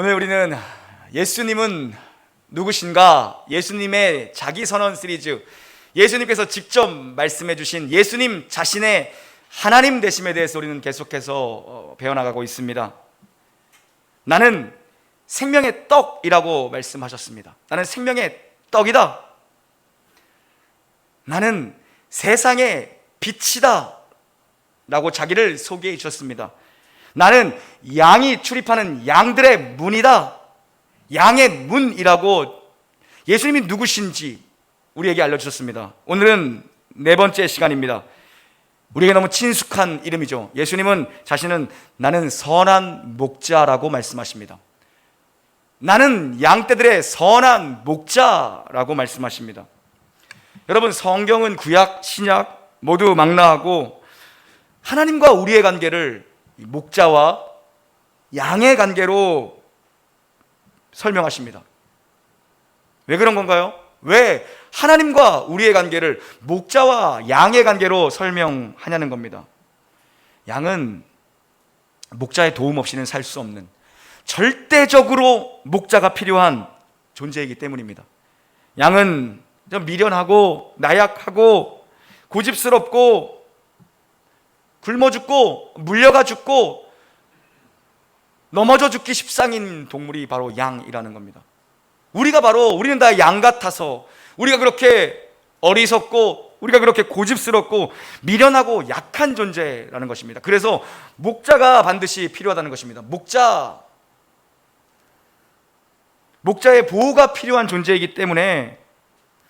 오늘 우리는 예수님은 누구신가? 예수님의 자기선언 시리즈, 예수님께서 직접 말씀해 주신 예수님 자신의 하나님 되심에 대해서 우리는 계속해서 배워나가고 있습니다. 나는 생명의 떡이라고 말씀하셨습니다. 나는 생명의 떡이다. 나는 세상의 빛이다 라고 자기를 소개해 주셨습니다. 나는 양이 출입하는 양들의 문이다. 양의 문이라고 예수님이 누구신지 우리에게 알려주셨습니다. 오늘은 네 번째 시간입니다. 우리에게 너무 친숙한 이름이죠. 예수님은 자신은 나는 선한 목자라고 말씀하십니다. 나는 양떼들의 선한 목자라고 말씀하십니다. 여러분, 성경은 구약, 신약 모두 망라하고 하나님과 우리의 관계를 목자와 양의 관계로 설명하십니다. 왜 그런 건가요? 왜 하나님과 우리의 관계를 목자와 양의 관계로 설명하냐는 겁니다. 양은 목자의 도움 없이는 살 수 없는, 절대적으로 목자가 필요한 존재이기 때문입니다. 양은 좀 미련하고 나약하고 고집스럽고 굶어 죽고 물려가 죽고 넘어져 죽기 십상인 동물이 바로 양이라는 겁니다. 우리는 다 양 같아서, 우리가 그렇게 어리석고 우리가 그렇게 고집스럽고 미련하고 약한 존재라는 것입니다. 그래서 목자가 반드시 필요하다는 것입니다. 목자의 보호가 필요한 존재이기 때문에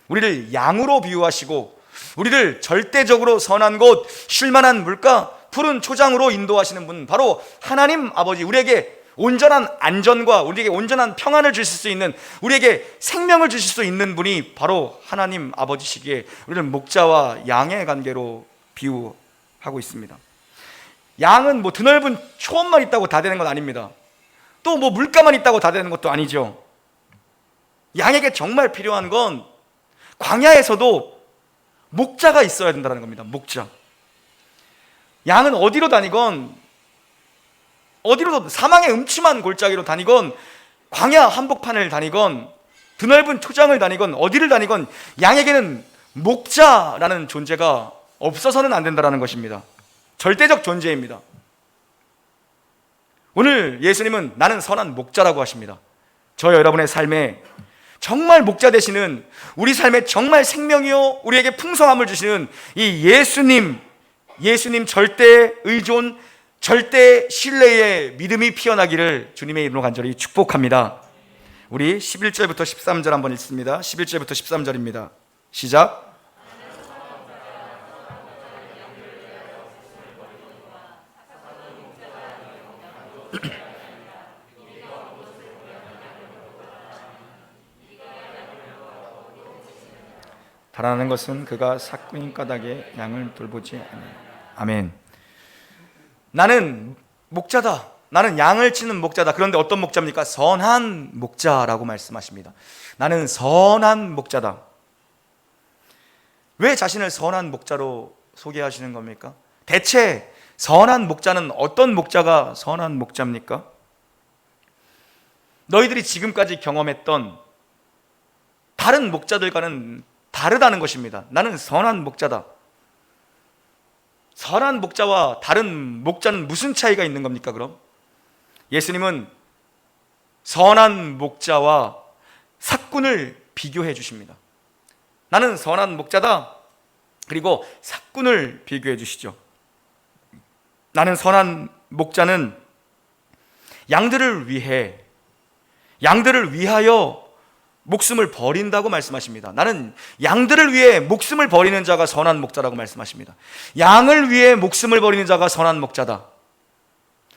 우리를 양으로 비유하시고 우리를 절대적으로 선한 곳, 쉴만한 물가, 푸른 초장으로 인도하시는 분, 바로 하나님 아버지, 우리에게 온전한 안전과 우리에게 온전한 평안을 주실 수 있는, 우리에게 생명을 주실 수 있는 분이 바로 하나님 아버지시기에 우리는 목자와 양의 관계로 비유하고 있습니다. 양은 드넓은 초원만 있다고 다 되는 건 아닙니다. 또 물가만 있다고 다 되는 것도 아니죠. 양에게 정말 필요한 건 광야에서도 목자가 있어야 된다는 겁니다. 목자. 양은 어디로 다니건, 어디로도 사망의 음침한 골짜기로 다니건, 광야 한복판을 다니건, 드넓은 초장을 다니건, 어디를 다니건 양에게는 목자라는 존재가 없어서는 안 된다는 것입니다. 절대적 존재입니다. 오늘 예수님은 나는 선한 목자라고 하십니다. 저 여러분의 삶에 정말 목자 되시는, 우리 삶에 정말 생명이요 우리에게 풍성함을 주시는 이 예수님 절대 의존, 절대 신뢰의 믿음이 피어나기를 주님의 이름으로 간절히 축복합니다. 우리 11절부터 13절 한번 읽습니다. 11절부터 13절입니다. 시작. 바라는 것은 그가 삭구인 까닭에 양을 돌보지 않아요. 아멘. 나는 목자다. 나는 양을 치는 목자다. 그런데 어떤 목자입니까? 선한 목자라고 말씀하십니다. 나는 선한 목자다. 왜 자신을 선한 목자로 소개하시는 겁니까? 대체 선한 목자는 어떤 목자가 선한 목자입니까? 너희들이 지금까지 경험했던 다른 목자들과는 다르다는 것입니다. 나는 선한 목자다. 선한 목자와 다른 목자는 무슨 차이가 있는 겁니까, 그럼? 예수님은 선한 목자와 삭군을 비교해 주십니다. 나는 선한 목자다. 그리고 삭군을 비교해 주시죠. 나는 선한 목자는 양들을 위하여 목숨을 버린다고 말씀하십니다. 나는 양들을 위해 목숨을 버리는 자가 선한 목자라고 말씀하십니다. 양을 위해 목숨을 버리는 자가 선한 목자다.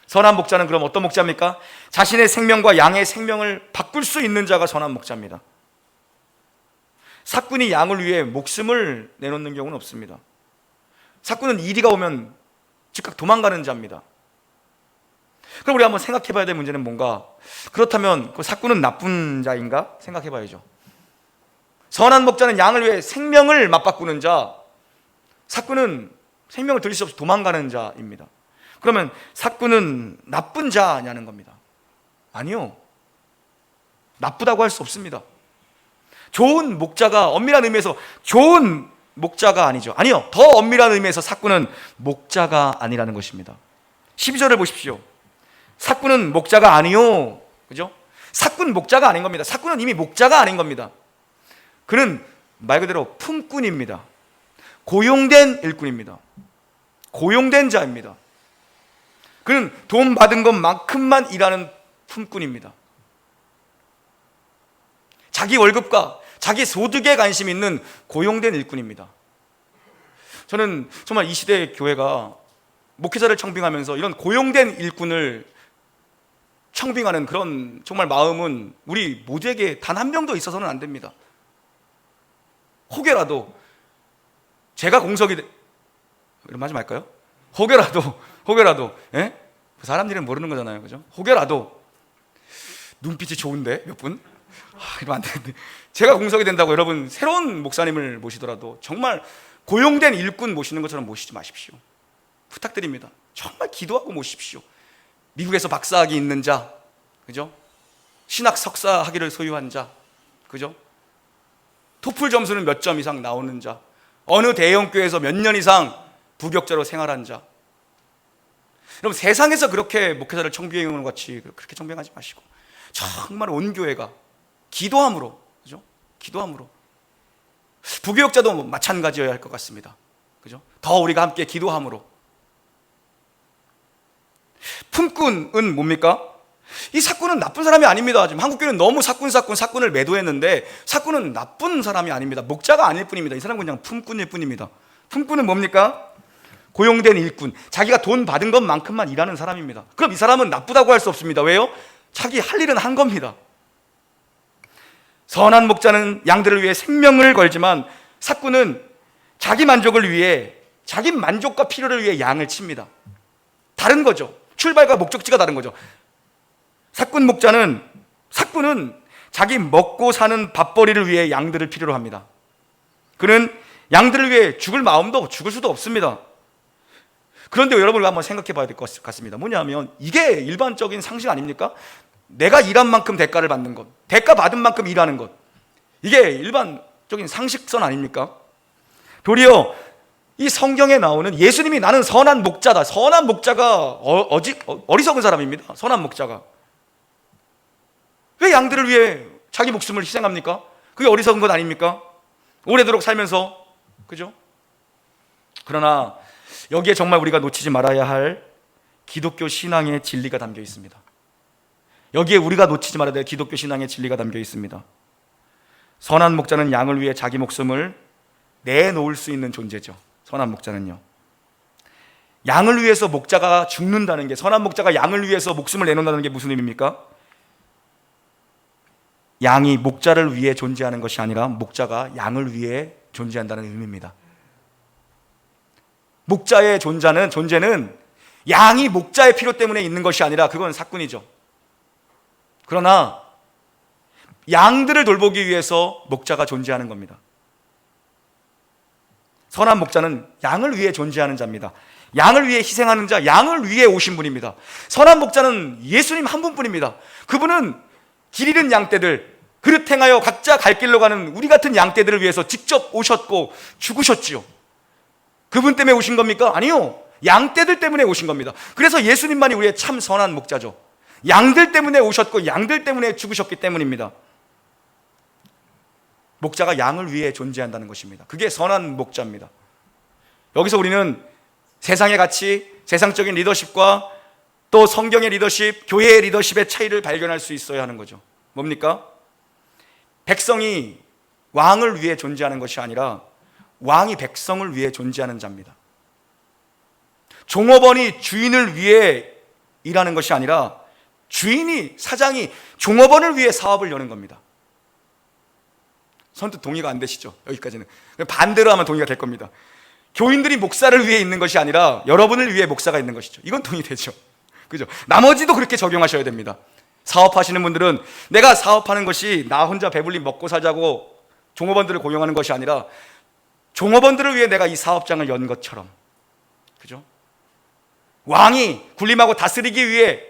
선한 목자는 그럼 어떤 목자입니까? 자신의 생명과 양의 생명을 바꿀 수 있는 자가 선한 목자입니다. 삭군이 양을 위해 목숨을 내놓는 경우는 없습니다. 삭군은 이리가 오면 즉각 도망가는 자입니다. 그럼 우리 한번 생각해 봐야 될 문제는 뭔가? 그렇다면 그 삭군은 나쁜 자인가? 생각해 봐야죠. 선한 목자는 양을 위해 생명을 맞바꾸는 자, 삭군은 생명을 들일 수 없이 도망가는 자입니다. 그러면 삭군은 나쁜 자냐는 겁니다. 아니요. 나쁘다고 할 수 없습니다. 좋은 목자가 엄밀한 의미에서 좋은 목자가 아니죠. 아니요, 더 엄밀한 의미에서 삭구는 목자가 아니라는 것입니다. 12절을 보십시오. 삭구는 목자가 아니요, 그죠? 삭구는 목자가 아닌 겁니다. 삭구는 이미 목자가 아닌 겁니다. 그는 말 그대로 품꾼입니다. 고용된 일꾼입니다. 고용된 자입니다. 그는 돈 받은 것만큼만 일하는 품꾼입니다. 자기 월급과 자기 소득에 관심 있는 고용된 일꾼입니다. 저는 정말 이 시대의 교회가 목회자를 청빙하면서 이런 고용된 일꾼을 청빙하는 그런 정말 마음은 우리 모두에게 단 한 명도 있어서는 안 됩니다. 혹여라도 제가 공석이 이런 하지 말까요? 혹여라도 예? 사람 일은 모르는 거잖아요, 그죠? 혹여라도 눈빛이 좋은데 몇 분? 이러면 안 되는데 제가 공석이 된다고 여러분 새로운 목사님을 모시더라도 정말 고용된 일꾼 모시는 것처럼 모시지 마십시오. 부탁드립니다. 정말 기도하고 모십시오. 미국에서 박사학위 있는 자, 그죠? 신학 석사 학위를 소유한 자, 그죠? 토플 점수는 몇 점 이상 나오는 자, 어느 대형교회에서 몇 년 이상 부격자로 생활한 자. 여러분 세상에서 그렇게 목회자를 청빙하는 것 같이 그렇게 청빙하지 마시고 정말 온 교회가 기도함으로, 그죠? 기도함으로. 부교육자도 마찬가지여야 할 것 같습니다. 그죠? 더 우리가 함께 기도함으로. 품꾼은 뭡니까? 이 삭군은 나쁜 사람이 아닙니다. 지금 한국교회는 너무 사꾼을 매도했는데 삭군은 나쁜 사람이 아닙니다. 목자가 아닐 뿐입니다. 이 사람은 그냥 품꾼일 뿐입니다. 품꾼은 뭡니까? 고용된 일꾼, 자기가 돈 받은 것만큼만 일하는 사람입니다. 그럼 이 사람은 나쁘다고 할 수 없습니다. 왜요? 자기 할 일은 한 겁니다. 선한 목자는 양들을 위해 생명을 걸지만 삭군은 자기 만족을 위해, 자기 만족과 필요를 위해 양을 칩니다. 다른 거죠. 출발과 목적지가 다른 거죠. 삭군 삭군은 자기 먹고 사는 밥벌이를 위해 양들을 필요로 합니다. 그는 양들을 위해 죽을 마음도 죽을 수도 없습니다. 그런데 여러분 한번 생각해 봐야 될 것 같습니다. 뭐냐면 이게 일반적인 상식 아닙니까? 내가 일한 만큼 대가를 받는 것, 대가 받은 만큼 일하는 것, 이게 일반적인 상식선 아닙니까? 도리어 이 성경에 나오는 예수님이 나는 선한 목자다. 선한 목자가 어리석은 사람입니다. 선한 목자가 왜 양들을 위해 자기 목숨을 희생합니까? 그게 어리석은 것 아닙니까? 오래도록 살면서, 그죠? 그러나 여기에 정말 우리가 놓치지 말아야 할 기독교 신앙의 진리가 담겨 있습니다. 여기에 우리가 놓치지 말아야 될 기독교 신앙의 진리가 담겨 있습니다. 선한 목자는 양을 위해 자기 목숨을 내놓을 수 있는 존재죠. 선한 목자는요. 양을 위해서 목자가 죽는다는 게, 선한 목자가 양을 위해서 목숨을 내놓는다는 게 무슨 의미입니까? 양이 목자를 위해 존재하는 것이 아니라 목자가 양을 위해 존재한다는 의미입니다. 목자의 존재는 양이 목자의 필요 때문에 있는 것이 아니라 그건 삭군이죠. 그러나 양들을 돌보기 위해서 목자가 존재하는 겁니다. 선한 목자는 양을 위해 존재하는 자입니다. 양을 위해 희생하는 자, 양을 위해 오신 분입니다. 선한 목자는 예수님 한 분뿐입니다. 그분은 길 잃은 양떼들, 그릇 행하여 각자 갈 길로 가는 우리 같은 양떼들을 위해서 직접 오셨고 죽으셨지요. 그분 때문에 오신 겁니까? 아니요. 양떼들 때문에 오신 겁니다. 그래서 예수님만이 우리의 참 선한 목자죠. 양들 때문에 오셨고 양들 때문에 죽으셨기 때문입니다. 목자가 양을 위해 존재한다는 것입니다. 그게 선한 목자입니다. 여기서 우리는 세상의 가치, 세상적인 리더십과 또 성경의 리더십, 교회의 리더십의 차이를 발견할 수 있어야 하는 거죠. 뭡니까? 백성이 왕을 위해 존재하는 것이 아니라 왕이 백성을 위해 존재하는 자입니다. 종업원이 주인을 위해 일하는 것이 아니라 사장이 종업원을 위해 사업을 여는 겁니다. 선뜻 동의가 안 되시죠? 여기까지는. 반대로 하면 동의가 될 겁니다. 교인들이 목사를 위해 있는 것이 아니라 여러분을 위해 목사가 있는 것이죠. 이건 동의되죠. 그죠? 나머지도 그렇게 적용하셔야 됩니다. 사업하시는 분들은 내가 사업하는 것이 나 혼자 배불리 먹고 살자고 종업원들을 고용하는 것이 아니라 종업원들을 위해 내가 이 사업장을 연 것처럼, 그죠? 왕이 군림하고 다스리기 위해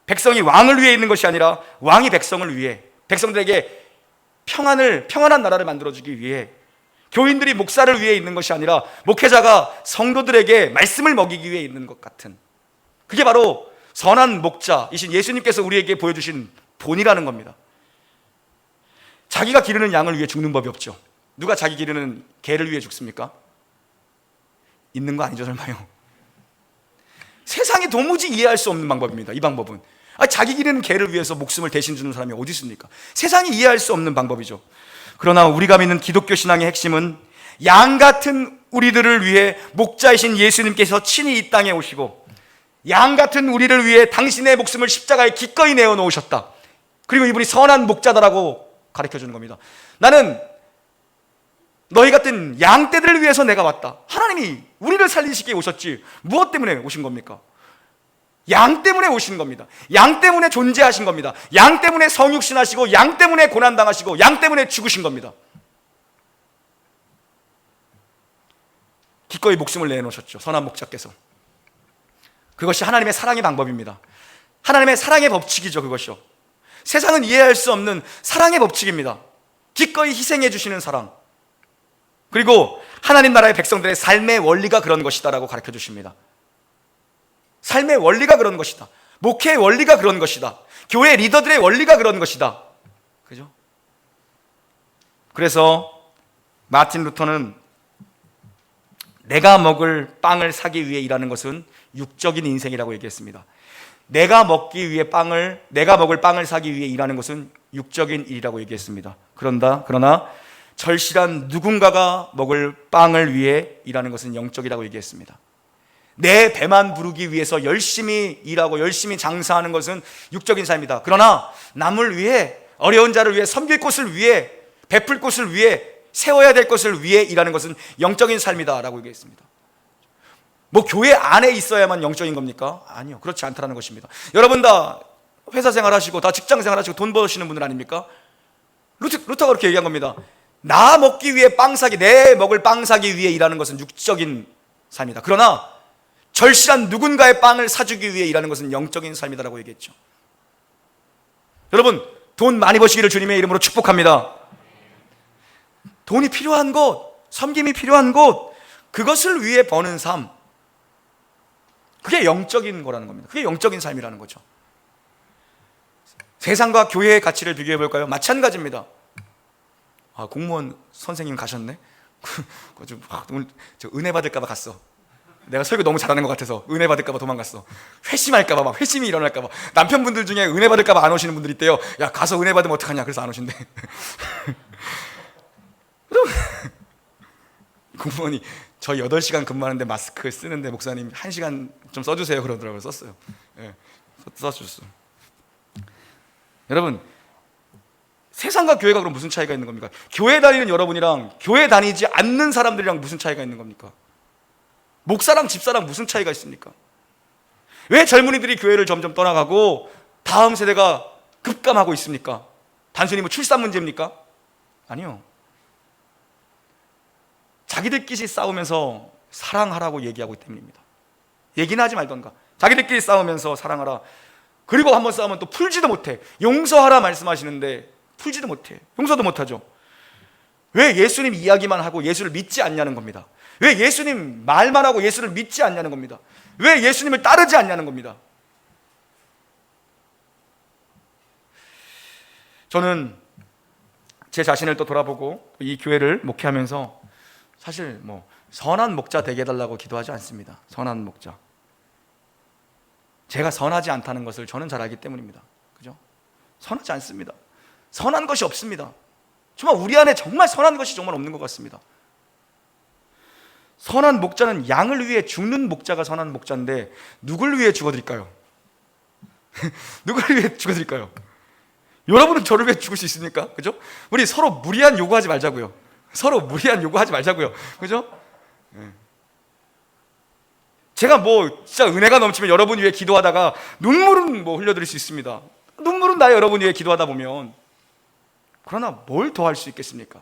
백성이 왕을 위해 있는 것이 아니라 왕이 백성을 위해 백성들에게 평안한 나라를 만들어주기 위해, 교인들이 목사를 위해 있는 것이 아니라 목회자가 성도들에게 말씀을 먹이기 위해 있는 것 같은, 그게 바로 선한 목자이신 예수님께서 우리에게 보여주신 본이라는 겁니다. 자기가 기르는 양을 위해 죽는 법이 없죠. 누가 자기 기르는 개를 위해 죽습니까? 있는 거 아니죠, 설마요? 세상이 도무지 이해할 수 없는 방법입니다. 이 방법은 자기 기르는 개를 위해서 목숨을 대신 주는 사람이 어디 있습니까? 세상이 이해할 수 없는 방법이죠. 그러나 우리가 믿는 기독교 신앙의 핵심은 양 같은 우리들을 위해 목자이신 예수님께서 친히 이 땅에 오시고 양 같은 우리를 위해 당신의 목숨을 십자가에 기꺼이 내어놓으셨다. 그리고 이분이 선한 목자다라고 가르쳐주는 겁니다. 나는 너희 같은 양떼들을 위해서 내가 왔다. 하나님이 우리를 살리시기에 오셨지 무엇 때문에 오신 겁니까? 양 때문에 오신 겁니다. 양 때문에 존재하신 겁니다. 양 때문에 성육신하시고 양 때문에 고난당하시고 양 때문에 죽으신 겁니다. 기꺼이 목숨을 내놓으셨죠, 선한 목자께서. 그것이 하나님의 사랑의 방법입니다. 하나님의 사랑의 법칙이죠, 그것이요. 세상은 이해할 수 없는 사랑의 법칙입니다. 기꺼이 희생해 주시는 사랑. 그리고 하나님 나라의 백성들의 삶의 원리가 그런 것이다라고 가르쳐 주십니다. 삶의 원리가 그런 것이다. 목회의 원리가 그런 것이다. 교회 리더들의 원리가 그런 것이다. 그죠? 그래서 마틴 루터는 내가 먹을 빵을 사기 위해 일하는 것은 육적인 인생이라고 얘기했습니다. 내가 먹을 빵을 사기 위해 일하는 것은 육적인 일이라고 얘기했습니다. 그러나 절실한 누군가가 먹을 빵을 위해 일하는 것은 영적이라고 얘기했습니다. 내 배만 부르기 위해서 열심히 일하고 열심히 장사하는 것은 육적인 삶이다. 그러나 남을 위해, 어려운 자를 위해, 섬길 곳을 위해, 베풀 곳을 위해, 세워야 될 것을 위해 일하는 것은 영적인 삶이다라고 얘기했습니다. 뭐 교회 안에 있어야만 영적인 겁니까? 아니요, 그렇지 않다는 것입니다. 여러분 다 회사 생활하시고 다 직장 생활하시고 돈 버시는 분들 아닙니까? 루터가 그렇게 얘기한 겁니다. 나 먹기 위해 내 먹을 빵 사기 위해 일하는 것은 육적인 삶이다. 그러나 절실한 누군가의 빵을 사주기 위해 일하는 것은 영적인 삶이다라고 얘기했죠. 여러분, 돈 많이 버시기를 주님의 이름으로 축복합니다. 돈이 필요한 곳, 섬김이 필요한 곳, 그것을 위해 버는 삶, 그게 영적인 거라는 겁니다. 그게 영적인 삶이라는 거죠. 세상과 교회의 가치를 비교해 볼까요? 마찬가지입니다. 공무원 선생님 가셨네? 오늘 저 은혜 받을까 봐 갔어. 내가 설교 너무 잘하는 것 같아서 은혜 받을까 봐 도망갔어. 회심할까 봐, 막 회심이 일어날까 봐. 남편분들 중에 은혜 받을까 봐 안 오시는 분들 있대요. 야, 가서 은혜 받으면 어떡하냐, 그래서 안 오신대. 공무원이 저 8시간 근무하는데 마스크 쓰는데 목사님 1시간 좀 써주세요 그러더라고요. 썼어요. 네, 써주셨어. 여러분, 세상과 교회가 그럼 무슨 차이가 있는 겁니까? 교회 다니는 여러분이랑 교회 다니지 않는 사람들이랑 무슨 차이가 있는 겁니까? 목사랑 집사랑 무슨 차이가 있습니까? 왜 젊은이들이 교회를 점점 떠나가고 다음 세대가 급감하고 있습니까? 단순히 뭐 출산 문제입니까? 아니요. 자기들끼리 싸우면서 사랑하라고 얘기하고 있기 때문입니다. 얘기는 하지 말던가. 자기들끼리 싸우면서 사랑하라. 그리고 한번 싸우면 또 풀지도 못해. 용서하라 말씀하시는데 풀지도 못해. 용서도 못하죠. 왜 예수님 이야기만 하고 예수를 믿지 않냐는 겁니다. 왜 예수님 말만 하고 예수를 믿지 않냐는 겁니다. 왜 예수님을 따르지 않냐는 겁니다. 저는 제 자신을 또 돌아보고 이 교회를 목회하면서 사실 뭐 선한 목자 되게 해달라고 기도하지 않습니다. 선한 목자. 제가 선하지 않다는 것을 저는 잘 알기 때문입니다. 그죠? 선하지 않습니다. 선한 것이 없습니다. 정말 우리 안에 정말 선한 것이 정말 없는 것 같습니다. 선한 목자는 양을 위해 죽는 목자가 선한 목자인데 누굴 위해 죽어드릴까요? 누굴 위해 죽어드릴까요? 여러분은 저를 위해 죽을 수 있습니까? 그죠? 우리 서로 무리한 요구하지 말자고요. 서로 무리한 요구하지 말자고요. 그죠? 제가 뭐 진짜 은혜가 넘치면 여러분 위해 기도하다가 눈물은 뭐 흘려드릴 수 있습니다. 눈물은 나 여러분 위해 기도하다 보면. 그러나 뭘 더 할 수 있겠습니까?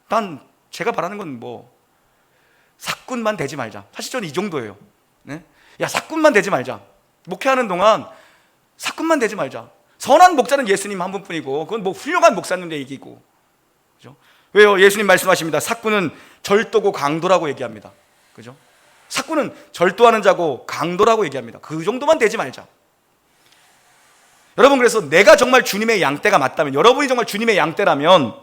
난 제가 바라는 건 뭐 사꾼만 되지 말자. 사실 저는 이 정도예요. 네? 야, 사꾼만 되지 말자. 목회하는 동안 사꾼만 되지 말자. 선한 목자는 예수님 한 분뿐이고, 그건 뭐 훌륭한 목사님들 얘기고, 그죠? 왜요? 예수님 말씀하십니다. 삭구는 절도고 강도라고 얘기합니다. 그죠? 삭구는 절도하는 자고 강도라고 얘기합니다. 그 정도만 되지 말자. 여러분, 그래서 내가 정말 주님의 양떼가 맞다면, 여러분이 정말 주님의 양떼라면,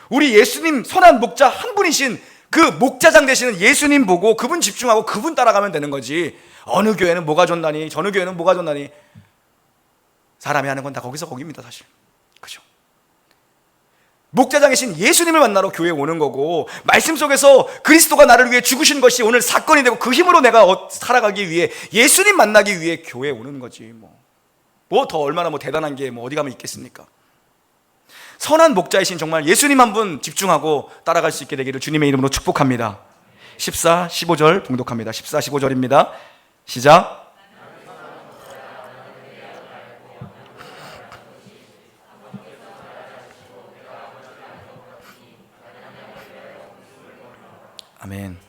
우리 예수님 선한 목자 한 분이신 그 목자장 되시는 예수님 보고 그분 집중하고 그분 따라가면 되는 거지. 어느 교회는 뭐가 좋나니, 저느 교회는 뭐가 좋나니. 사람이 하는 건 다 거기서 거기입니다, 사실. 그죠? 목자장이신 예수님을 만나러 교회에 오는 거고, 말씀 속에서 그리스도가 나를 위해 죽으신 것이 오늘 사건이 되고 그 힘으로 내가 살아가기 위해, 예수님 만나기 위해 교회에 오는 거지. 뭐 더 얼마나 뭐 대단한 게 뭐 어디 가면 있겠습니까? 선한 목자이신 정말 예수님 한 분 집중하고 따라갈 수 있게 되기를 주님의 이름으로 축복합니다. 14, 15절 봉독합니다. 14, 15절입니다. 시작. 아멘.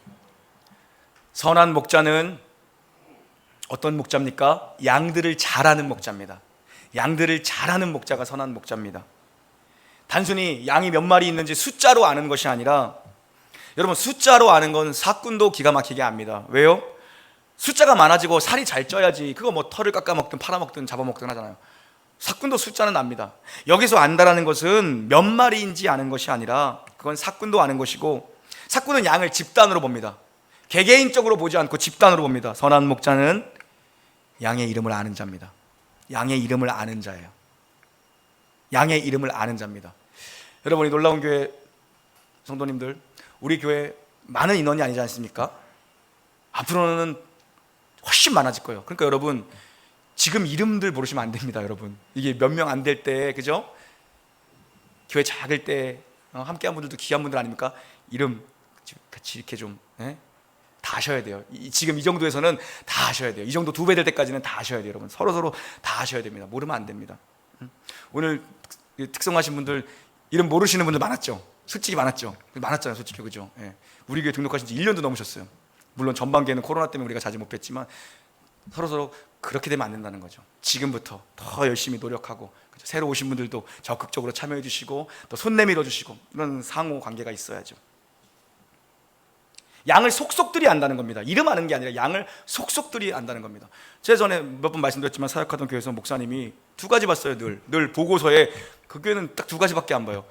선한 목자는 어떤 목자입니까? 양들을 잘 아는 목자입니다. 양들을 잘 아는 목자가 선한 목자입니다. 단순히 양이 몇 마리 있는지 숫자로 아는 것이 아니라, 여러분, 숫자로 아는 건 사꾼도 기가 막히게 압니다. 왜요? 숫자가 많아지고 살이 잘 쪄야지, 그거 뭐 털을 깎아먹든 팔아먹든 잡아먹든 하잖아요. 사꾼도 숫자는 압니다. 여기서 안다라는 것은 몇 마리인지 아는 것이 아니라, 그건 사꾼도 아는 것이고, 사꾼은 양을 집단으로 봅니다. 개개인적으로 보지 않고 집단으로 봅니다. 선한 목자는 양의 이름을 아는 자입니다. 양의 이름을 아는 자예요. 양의 이름을 아는 자입니다. 여러분, 이 놀라운 교회 성도님들, 우리 교회 많은 인원이 아니지 않습니까? 앞으로는 훨씬 많아질 거예요. 그러니까 여러분, 지금 이름들 모르시면 안 됩니다. 여러분, 이게 몇 명 안 될 때, 그죠? 교회 작을 때 함께한 분들도 귀한 분들 아닙니까? 이름 같이 이렇게 좀 다 하셔야 돼요. 지금 이 정도에서는 다 하셔야 돼요. 이 정도 2배 될 때까지는 다 하셔야 돼요. 여러분, 서로 다 하셔야 됩니다. 모르면 안 됩니다. 오늘 특성하신 분들 이름 모르시는 분들 많았죠? 솔직히 많았잖아요, 솔직히. 그죠? 예. 우리 교회 등록하신 지 1년도 넘으셨어요. 물론 전반기에는 코로나 때문에 우리가 자주 못 뵀지만, 서로 그렇게 되면 안 된다는 거죠. 지금부터 더 열심히 노력하고, 그죠? 새로 오신 분들도 적극적으로 참여해 주시고, 또 손 내밀어 주시고, 이런 상호 관계가 있어야죠. 양을 속속들이 안다는 겁니다. 이름 아는 게 아니라 양을 속속들이 안다는 겁니다. 제가 전에 몇 번 말씀드렸지만, 사역하던 교회에서 목사님이 2가지 봤어요. 늘 보고서에. 그 교회는 딱 2가지밖에 안 봐요.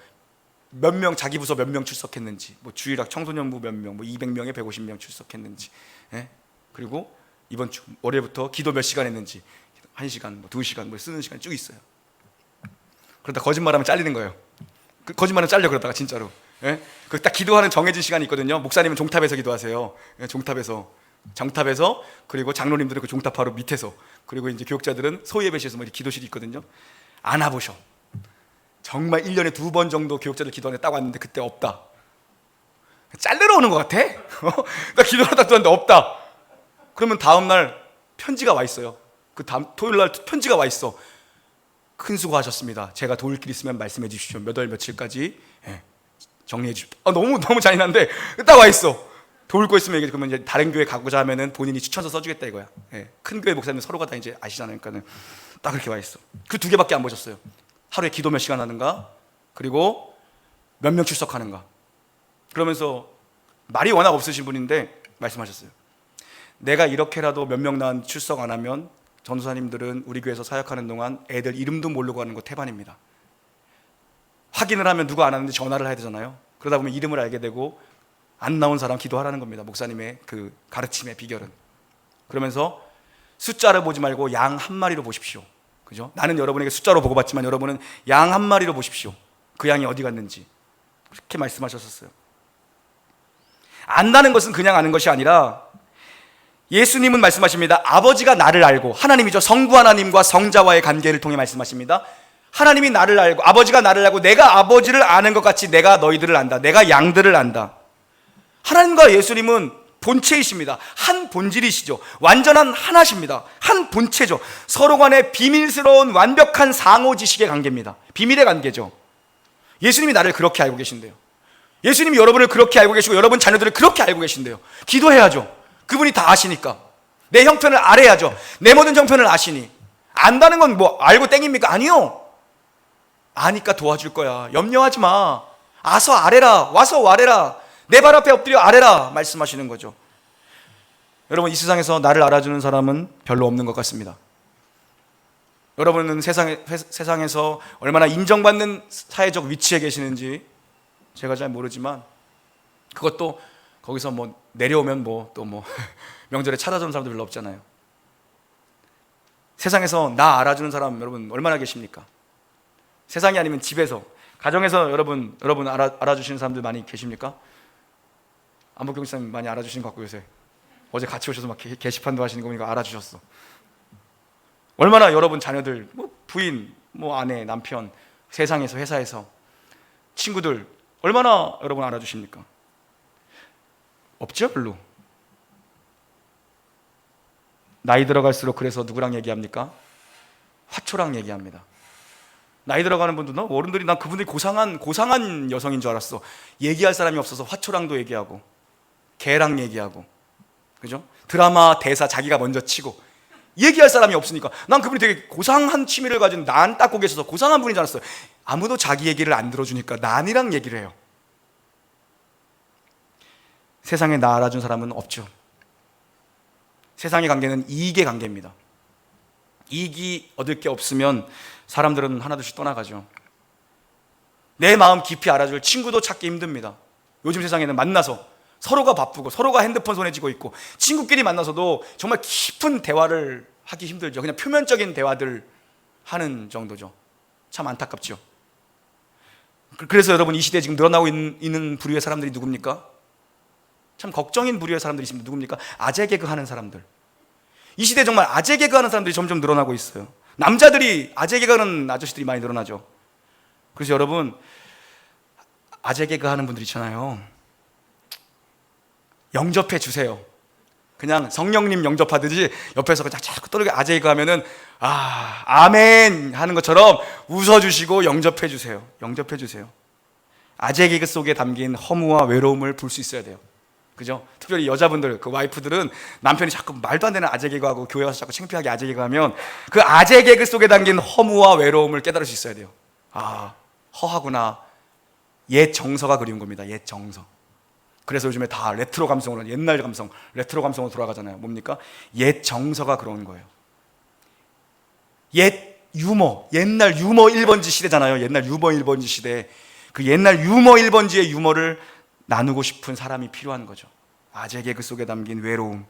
몇 명, 자기 부서 몇 명 출석했는지, 뭐 주일학 청소년부 몇 명, 뭐 200명에 150명 출석했는지, 그리고 이번 주 월요일부터 기도 몇 시간 했는지, 1시간, 뭐 2시간, 뭐 쓰는 시간이 쭉 있어요. 그러다 거짓말하면 잘리는 거예요. 그 거짓말은 잘려, 그러다가 진짜로. 그 딱 기도하는 정해진 시간이 있거든요. 목사님은 종탑에서 기도하세요. 정탑에서, 그리고 장로님들은 그 종탑 바로 밑에서, 그리고 이제 교육자들은 소예배실에서 뭐 이렇게 기도실이 있거든요. 안 와보셔. 정말 1년에 2번 정도 교육자들 기도하는데 딱 왔는데 그때 없다. 잘르러 오는 것 같아? 나 기도하다 딱 왔는데 없다. 그러면 다음날 편지가 와 있어요. 그 다음 토요일날 편지가 와 있어. 큰 수고하셨습니다. 제가 도울 길 있으면 말씀해 주십시오. 몇 월 며칠까지 정리해 주십시오. 너무 잔인한데 딱 와 있어. 도울 거 있으면 얘기해. 그러면 이제 다른 교회 가고자 하면은 본인이 추천서 써주겠다 이거야. 큰 교회 목사님 서로가 다 이제 아시잖아요. 그러니까는 딱 그렇게 와 있어. 그 2개밖에 안 보셨어요. 하루에 기도 몇 시간 하는가, 그리고 몇 명 출석하는가. 그러면서 말이 워낙 없으신 분인데 말씀하셨어요. 내가 이렇게라도 몇 명 난 출석 안 하면 전도사님들은 우리 교회에서 사역하는 동안 애들 이름도 모르고 하는 거 태반입니다. 확인을 하면 누가 안 하는지 전화를 해야 되잖아요. 그러다 보면 이름을 알게 되고, 안 나온 사람 기도하라는 겁니다. 목사님의 그 가르침의 비결은. 그러면서 숫자를 보지 말고 양 한 마리로 보십시오. 그죠? 나는 여러분에게 숫자로 보고받지만 여러분은 양 한 마리로 보십시오. 그 양이 어디 갔는지. 그렇게 말씀하셨었어요. 안다는 것은 그냥 아는 것이 아니라, 예수님은 말씀하십니다. 아버지가 나를 알고, 하나님이죠. 성부 하나님과 성자와의 관계를 통해 말씀하십니다. 하나님이 나를 알고, 아버지가 나를 알고, 내가 아버지를 아는 것 같이 내가 너희들을 안다. 내가 양들을 안다. 하나님과 예수님은 본체이십니다. 한 본질이시죠. 완전한 하나십니다. 한 본체죠. 서로 간의 비밀스러운 완벽한 상호지식의 관계입니다. 비밀의 관계죠. 예수님이 나를 그렇게 알고 계신대요. 예수님이 여러분을 그렇게 알고 계시고, 여러분 자녀들을 그렇게 알고 계신대요. 기도해야죠. 그분이 다 아시니까. 내 형편을 알아야죠. 내 모든 형편을 아시니. 안다는 건 뭐 알고 땡입니까? 아니요. 아니까 도와줄 거야. 염려하지 마. 아서 아래라. 와서 와래라. 내 발 앞에 엎드려 아래라. 말씀하시는 거죠. 여러분, 이 세상에서 나를 알아주는 사람은 별로 없는 것 같습니다. 여러분은 세상에서 얼마나 인정받는 사회적 위치에 계시는지 제가 잘 모르지만, 그것도 거기서 뭐 내려오면 명절에 찾아주는 사람도 별로 없잖아요. 세상에서 나 알아주는 사람 여러분 얼마나 계십니까? 세상이 아니면 집에서, 가정에서 여러분 알아주시는 사람들 많이 계십니까? 안복경 목사님 많이 알아주시는 것 같고, 요새 어제 같이 오셔서 막 게시판도 하시는 거 보니까 알아주셨어. 얼마나 여러분 자녀들, 부인, 아내, 남편, 세상에서, 회사에서, 친구들 얼마나 여러분 알아주십니까? 없죠, 별로. 나이 들어갈수록 그래서 누구랑 얘기합니까? 화초랑 얘기합니다. 나이 들어가는 분들도 어른들이 난 그분들이 고상한 여성인 줄 알았어. 얘기할 사람이 없어서 화초랑도 얘기하고 개랑 얘기하고, 그죠? 드라마 대사 자기가 먼저 치고, 얘기할 사람이 없으니까 난 그분이 되게 고상한 취미를 가진 난 닦고 계셔서 고상한 분인 줄 알았어요. 아무도 자기 얘기를 안 들어주니까 난이랑 얘기를 해요. 세상에 나 알아준 사람은 없죠. 세상의 관계는 이익의 관계입니다. 이익이 얻을 게 없으면 사람들은 하나둘씩 떠나가죠. 내 마음 깊이 알아줄 친구도 찾기 힘듭니다. 요즘 세상에는 만나서 서로가 바쁘고 서로가 핸드폰 손에 쥐고 있고, 친구끼리 만나서도 정말 깊은 대화를 하기 힘들죠. 그냥 표면적인 대화들 하는 정도죠. 참 안타깝죠. 그래서 여러분, 이 시대에 지금 늘어나고 있는 부류의 사람들이 누굽니까? 참 걱정인 부류의 사람들이 있습니다. 누굽니까? 아재 개그 하는 사람들. 이 시대에 정말 아재 개그 하는 사람들이 점점 늘어나고 있어요. 남자들이 아재 개그 하는 아저씨들이 많이 늘어나죠. 그래서 여러분, 아재 개그 하는 분들 있잖아요. 영접해 주세요. 그냥 성령님 영접하듯이 옆에서 그냥 자꾸 떠들게 아재 개그 하면은 아멘 하는 것처럼 웃어주시고 영접해 주세요. 영접해 주세요. 아재 개그 속에 담긴 허무와 외로움을 볼 수 있어야 돼요. 그죠? 특별히 여자분들, 그 와이프들은 남편이 자꾸 말도 안 되는 아재 개그하고 교회 와서 자꾸 창피하게 아재 개그하면 그 아재 개그 속에 담긴 허무와 외로움을 깨달을 수 있어야 돼요. 허하구나. 옛 정서가 그리운 겁니다. 옛 정서. 그래서 요즘에 다 레트로 감성으로, 옛날 감성, 레트로 감성으로 돌아가잖아요. 뭡니까? 옛 정서가 그런 거예요. 옛 유머, 옛날 유머 1번지 시대잖아요. 옛날 유머 1번지 시대. 그 옛날 유머 1번지의 유머를 나누고 싶은 사람이 필요한 거죠. 아재 개그 속에 담긴 외로움.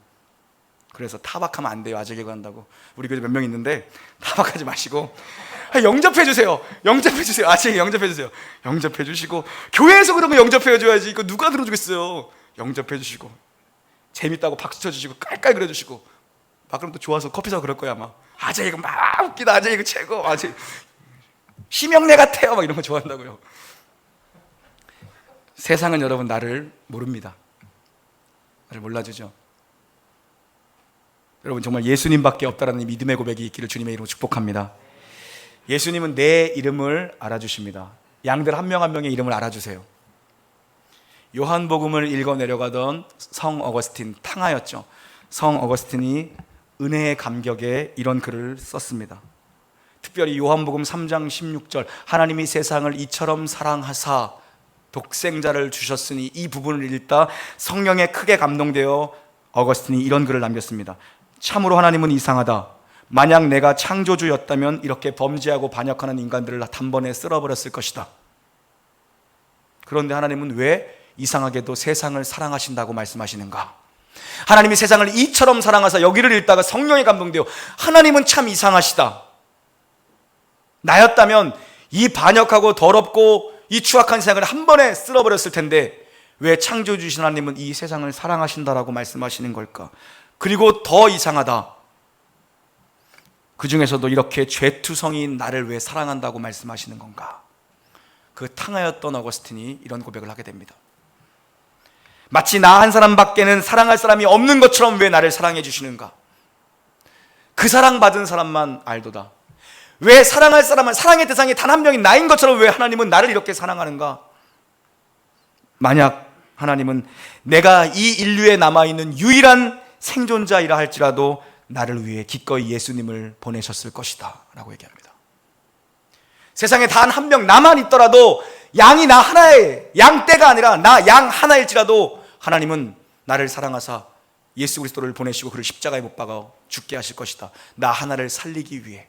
그래서 타박하면 안 돼요. 아재 개그 한다고. 우리 교회 몇 명 있는데 타박하지 마시고 영접해 주세요. 영접해 주세요. 아재 개그 영접해 주세요. 영접해 주시고, 교회에서 그런 거 영접해 줘야지. 이거 누가 들어주겠어요. 영접해 주시고, 재밌다고 박수 쳐 주시고, 깔깔 그려 주시고, 막 그럼 또 좋아서 커피 사고 그럴 거야 아마. 아재 개그 막 웃기다. 아재 개그 최고. 아재 심형래 같아요. 막 이런 거 좋아한다고요. 세상은 여러분 나를 모릅니다. 나를 몰라주죠. 여러분, 정말 예수님밖에 없다라는 믿음의 고백이 있기를 주님의 이름으로 축복합니다. 예수님은 내 이름을 알아주십니다. 양들 한 명 한 명의 이름을 알아주세요. 요한복음을 읽어 내려가던 성 어거스틴, 탕하였죠. 성 어거스틴이 은혜의 감격에 이런 글을 썼습니다. 특별히 요한복음 3장 16절, 하나님이 세상을 이처럼 사랑하사 독생자를 주셨으니, 이 부분을 읽다 성령에 크게 감동되어 어거스틴이 이런 글을 남겼습니다. 참으로 하나님은 이상하다. 만약 내가 창조주였다면 이렇게 범죄하고 반역하는 인간들을 단번에 쓸어버렸을 것이다. 그런데 하나님은 왜 이상하게도 세상을 사랑하신다고 말씀하시는가? 하나님이 세상을 이처럼 사랑하사, 여기를 읽다가 성령에 감동되어 하나님은 참 이상하시다. 나였다면 이 반역하고 더럽고 이 추악한 세상을 한 번에 쓸어버렸을 텐데 왜 창조주신 하나님은 이 세상을 사랑하신다라고 말씀하시는 걸까? 그리고 더 이상하다. 그 중에서도 이렇게 죄투성이인 나를 왜 사랑한다고 말씀하시는 건가? 그 탕하였던 어거스틴이 이런 고백을 하게 됩니다. 마치 나 한 사람밖에는 사랑할 사람이 없는 것처럼 왜 나를 사랑해 주시는가? 그 사랑받은 사람만 알도다. 왜 사랑할 사람은, 사랑의 대상이 단 한 명인 나인 것처럼 왜 하나님은 나를 이렇게 사랑하는가? 만약 하나님은 내가 이 인류에 남아있는 유일한 생존자이라 할지라도 나를 위해 기꺼이 예수님을 보내셨을 것이다 라고 얘기합니다. 세상에 단 한 명 나만 있더라도, 양이 나 하나의 양떼가 아니라 나 양 하나일지라도 하나님은 나를 사랑하사 예수 그리스도를 보내시고 그를 십자가에 못 박아 죽게 하실 것이다, 나 하나를 살리기 위해.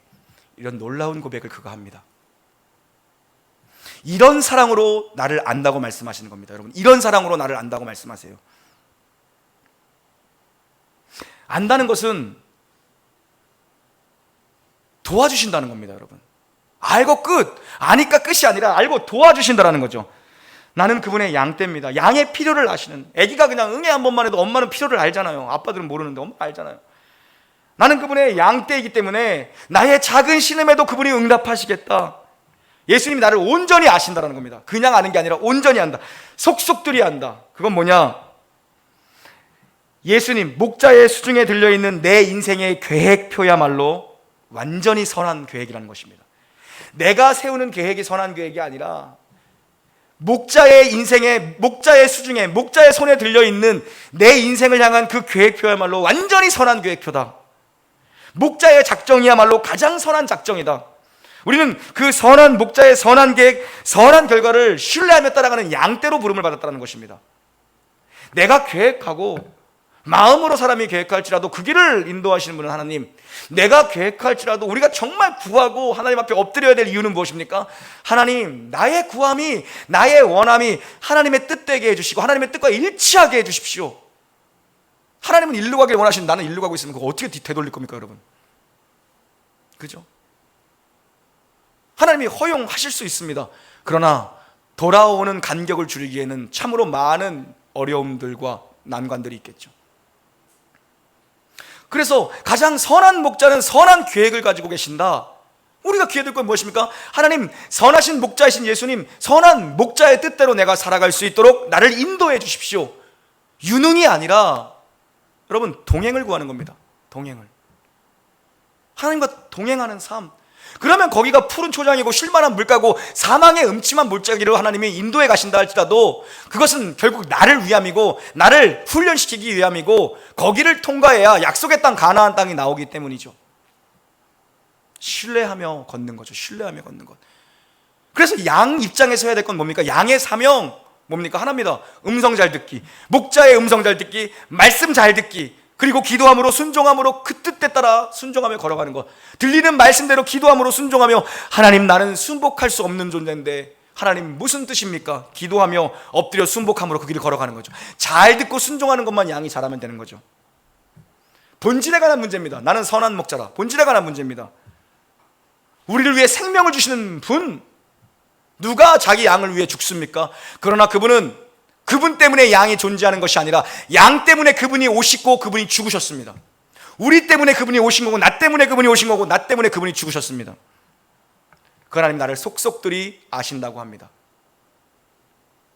이런 놀라운 고백을 그가 합니다. 이런 사랑으로 나를 안다고 말씀하시는 겁니다. 여러분, 이런 사랑으로 나를 안다고 말씀하세요. 안다는 것은 도와주신다는 겁니다. 여러분, 알고 끝, 아니까 끝이 아니라 알고 도와주신다는 거죠. 나는 그분의 양떼입니다. 양의 필요를 아시는, 아기가 그냥 응애 한 번만 해도 엄마는 필요를 알잖아요. 아빠들은 모르는데 엄마 알잖아요. 나는 그분의 양떼이기 때문에 나의 작은 신음에도 그분이 응답하시겠다. 예수님이 나를 온전히 아신다는 겁니다. 그냥 아는 게 아니라 온전히 안다, 속속들이 안다. 그건 뭐냐? 예수님 목자의 수중에 들려있는 내 인생의 계획표야말로 완전히 선한 계획이라는 것입니다. 내가 세우는 계획이 선한 계획이 아니라 목자의 인생에, 목자의 수중에, 목자의 손에 들려있는 내 인생을 향한 그 계획표야말로 완전히 선한 계획표다. 목자의 작정이야말로 가장 선한 작정이다. 우리는 그 선한 목자의 선한 계획, 선한 결과를 신뢰하며 따라가는 양떼로 부름을 받았다는 것입니다. 내가 계획하고 마음으로 사람이 계획할지라도 그 길을 인도하시는 분은 하나님, 내가 계획할지라도 우리가 정말 구하고 하나님 앞에 엎드려야 될 이유는 무엇입니까? 하나님, 나의 구함이, 나의 원함이 하나님의 뜻되게 해주시고 하나님의 뜻과 일치하게 해주십시오. 하나님은 일로 가길 원하시는, 나는 일로 가고 있으면 그거 어떻게 되돌릴 겁니까 여러분? 그죠? 하나님이 허용하실 수 있습니다. 그러나 돌아오는 간격을 줄이기에는 참으로 많은 어려움들과 난관들이 있겠죠. 그래서 가장 선한 목자는 선한 계획을 가지고 계신다. 우리가 귀에 들 건 무엇입니까? 하나님, 선하신 목자이신 예수님, 선한 목자의 뜻대로 내가 살아갈 수 있도록 나를 인도해 주십시오. 유능이 아니라 여러분, 동행을 구하는 겁니다. 동행을. 하나님과 동행하는 삶. 그러면 거기가 푸른 초장이고 쉴만한 물가고 사망의 음침한 물자기로 하나님이 인도해 가신다 할지라도 그것은 결국 나를 위함이고 나를 훈련시키기 위함이고 거기를 통과해야 약속의 땅 가나안 땅이 나오기 때문이죠. 신뢰하며 걷는 거죠. 신뢰하며 걷는 것. 그래서 양 입장에서 해야 될 건 뭡니까? 양의 사명 뭡니까? 하나입니다. 음성 잘 듣기, 목자의 음성 잘 듣기, 말씀 잘 듣기, 그리고 기도함으로 순종함으로 그 뜻에 따라 순종하며 걸어가는 것. 들리는 말씀대로 기도함으로 순종하며, 하나님, 나는 순복할 수 없는 존재인데 하나님 무슨 뜻입니까? 기도하며 엎드려 순복함으로 그 길을 걸어가는 거죠. 잘 듣고 순종하는 것만 양이 잘하면 되는 거죠. 본질에 관한 문제입니다. 나는 선한 목자라. 본질에 관한 문제입니다. 우리를 위해 생명을 주시는 분, 누가 자기 양을 위해 죽습니까? 그러나 그분은 그분 때문에 양이 존재하는 것이 아니라 양 때문에 그분이 오시고 그분이 죽으셨습니다. 우리 때문에 그분이 오신 거고 나 때문에 그분이 오신 거고 나 때문에 그분이 죽으셨습니다. 그 하나님 나를 속속들이 아신다고 합니다.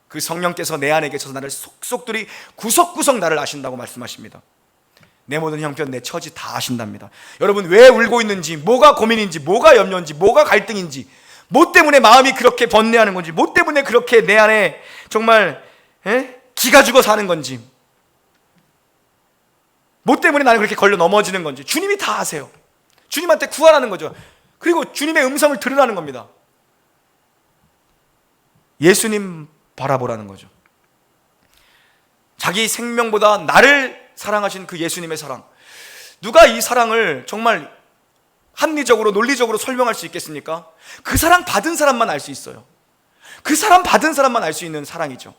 그 성령께서 내 안에 계셔서 나를 속속들이 구석구석 나를 아신다고 말씀하십니다. 내 모든 형편, 내 처지 다 아신답니다. 여러분, 왜 울고 있는지, 뭐가 고민인지, 뭐가 염려인지, 뭐가 갈등인지, 뭐 때문에 마음이 그렇게 번뇌하는 건지, 뭐 때문에 그렇게 내 안에 정말 기가 죽어 사는 건지, 뭐 때문에 나는 그렇게 걸려 넘어지는 건지 주님이 다 아세요. 주님한테 구하라는 거죠. 그리고 주님의 음성을 들으라는 겁니다. 예수님 바라보라는 거죠. 자기 생명보다 나를 사랑하신 그 예수님의 사랑, 누가 이 사랑을 정말 합리적으로 논리적으로 설명할 수 있겠습니까? 그 사랑 받은 사람만 알 수 있어요. 그 사람 받은 사람만 알 수 있는 사랑이죠.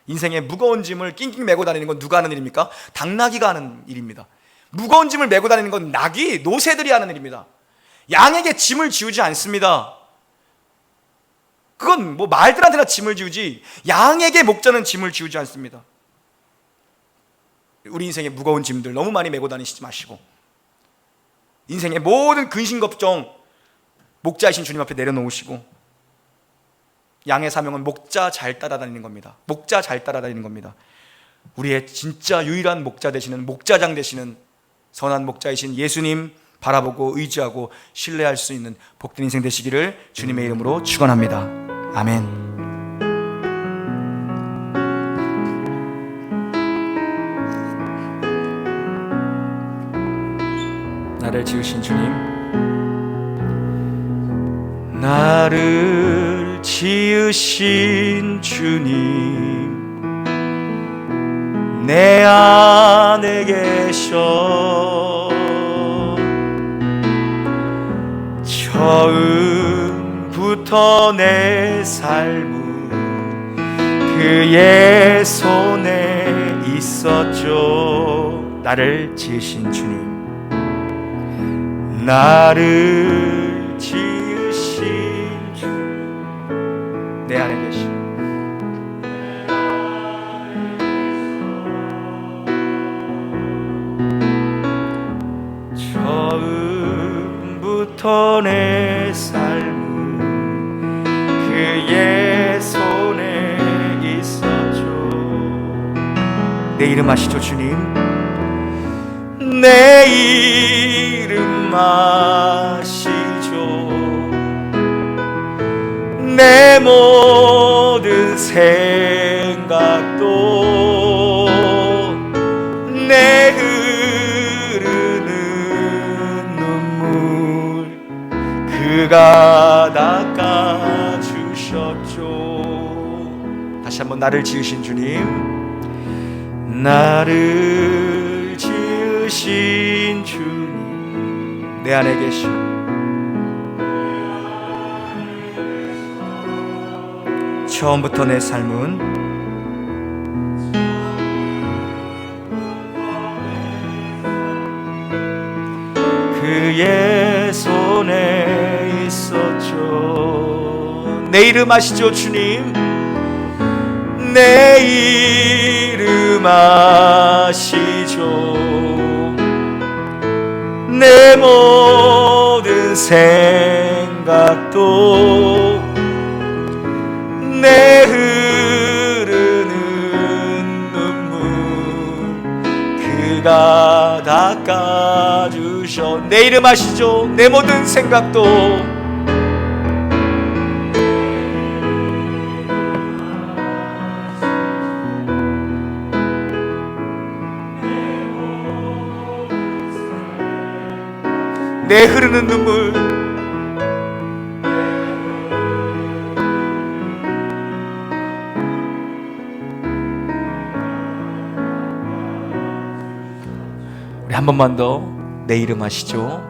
인생의 무거운 짐을 낑낑 메고 다니는 건 누가 하는 일입니까? 당나귀가 하는 일입니다. 무거운 짐을 메고 다니는 건 낙이, 노새들이 하는 일입니다. 양에게 짐을 지우지 않습니다. 그건 뭐 말들한테나 짐을 지우지, 양에게 목자는 짐을 지우지 않습니다. 우리 인생의 무거운 짐들 너무 많이 메고 다니시지 마시고 인생의 모든 근심 걱정 목자이신 주님 앞에 내려놓으시고, 양의 사명은 목자 잘 따라다니는 겁니다. 목자 잘 따라다니는 겁니다. 우리의 진짜 유일한 목자 되시는, 목자장 되시는 선한 목자이신 예수님 바라보고 의지하고 신뢰할 수 있는 복된 인생 되시기를 주님의 이름으로 축원합니다. 아멘. 나를 지으신 주님, 나를 지으신 주님, 내 안에 계셔. 처음부터 내 삶은 그의 손에 있었죠. 나를 지으신 주님, 나를 지으신 주님, 내 안에 계셔. 처음부터 내 삶은 그의 손에 있었죠. 내 이름 아시죠 주님? 내 이름 아시죠? 내 모든 생각도 내 그가 닦아주셨죠. 다시 한번 나를 지으신 주님, 나를 지으신 주님, 내 안에 계셔. 처음부터 내 삶은 그의 손에 있었죠. 내 이름 아시죠 주님? 내 이름 아시죠? 내 모든 생각도 내 흐르는 눈물 그가 닦아주셔. 내 이름 아시죠? 내 모든 생각도 내 흐르는 눈물 우리 한 번만 더 내 이름 아시죠?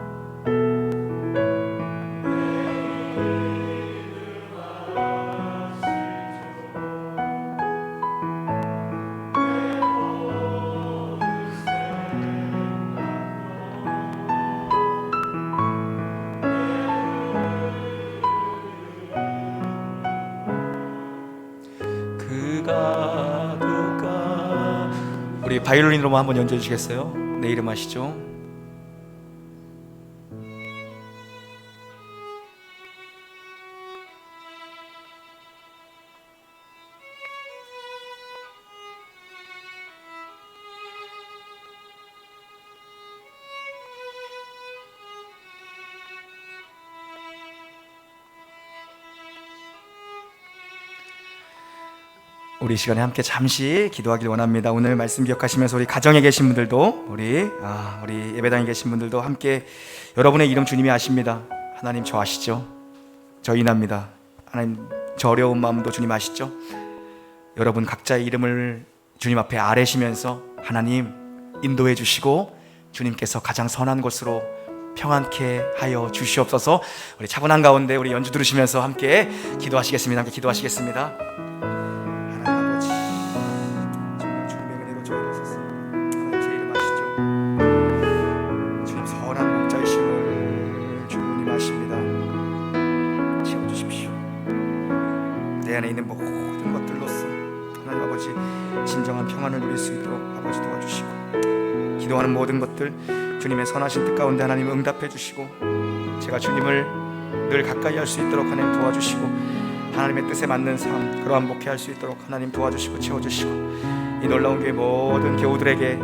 우리 바이올린으로만 한번 연주해 주시겠어요? 내 이름 아시죠? 우리 시간에 함께 잠시 기도하길 원합니다. 오늘 말씀 기억하시면서 우리 가정에 계신 분들도 우리 예배당에 계신 분들도 함께 여러분의 이름 주님이 아십니다. 하나님 저 아시죠? 저 인합니다. 하나님 저 어려운 마음도 주님 아시죠? 여러분 각자의 이름을 주님 앞에 아뢰시면서 하나님 인도해 주시고 주님께서 가장 선한 곳으로 평안케 하여 주시옵소서. 우리 차분한 가운데 우리 연주 들으시면서 함께 기도하시겠습니다. 함께 기도하시겠습니다. 내 안에 있는 모든 것들로서 하나님 아버지 진정한 평안을 누릴 수 있도록 아버지 도와주시고, 기도하는 모든 것들 주님의 선하신 뜻 가운데 하나님 응답해 주시고, 제가 주님을 늘 가까이 할 수 있도록 하나님 도와주시고, 하나님의 뜻에 맞는 삶 그러한 목회할 수 있도록 하나님 도와주시고 채워주시고, 이 놀라운 교회 모든 교우들에게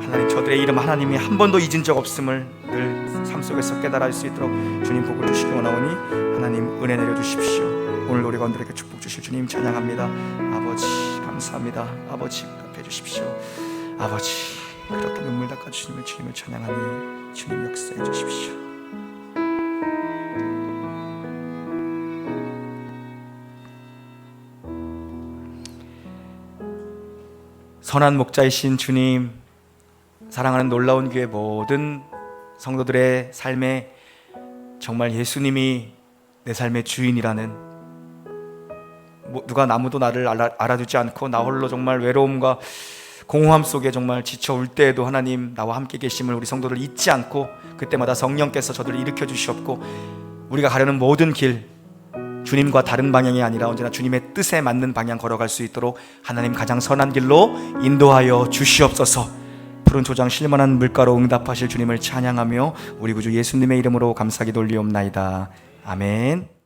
하나님 저들의 이름 하나님이 한 번도 잊은 적 없음을 늘 삶 속에서 깨달아 할 수 있도록 주님 복을 주시기 원하오니 하나님 은혜 내려주십시오. 오늘 우리 가운데에게 축복 주실 주님 찬양합니다. 아버지 감사합니다. 아버지 응답해 주십시오. 아버지 그렇게 눈물 닦아주시는 주님을 찬양하니 주님 역사해 주십시오. 선한 목자이신 주님, 사랑하는 놀라운 교회 모든 성도들의 삶에 정말 예수님이 내 삶의 주인이라는, 누가 아무도 나를 알아주지 않고 나 홀로 정말 외로움과 공허함 속에 정말 지쳐 울 때에도 하나님 나와 함께 계심을 우리 성도들 잊지 않고, 그때마다 성령께서 저들을 일으켜 주시옵고, 우리가 가려는 모든 길 주님과 다른 방향이 아니라 언제나 주님의 뜻에 맞는 방향 걸어갈 수 있도록 하나님 가장 선한 길로 인도하여 주시옵소서. 푸른 초장 쉴만한 물가로 응답하실 주님을 찬양하며 우리 구주 예수님의 이름으로 감사기 돌리옵나이다. 아멘.